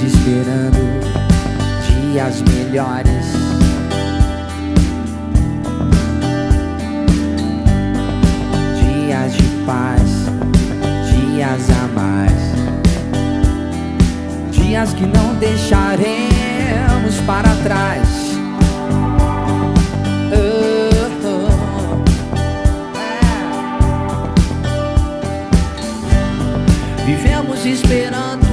esperando dias melhores. Dias de paz, dias a mais. Dias que não deixaremos para trás. Vivemos esperando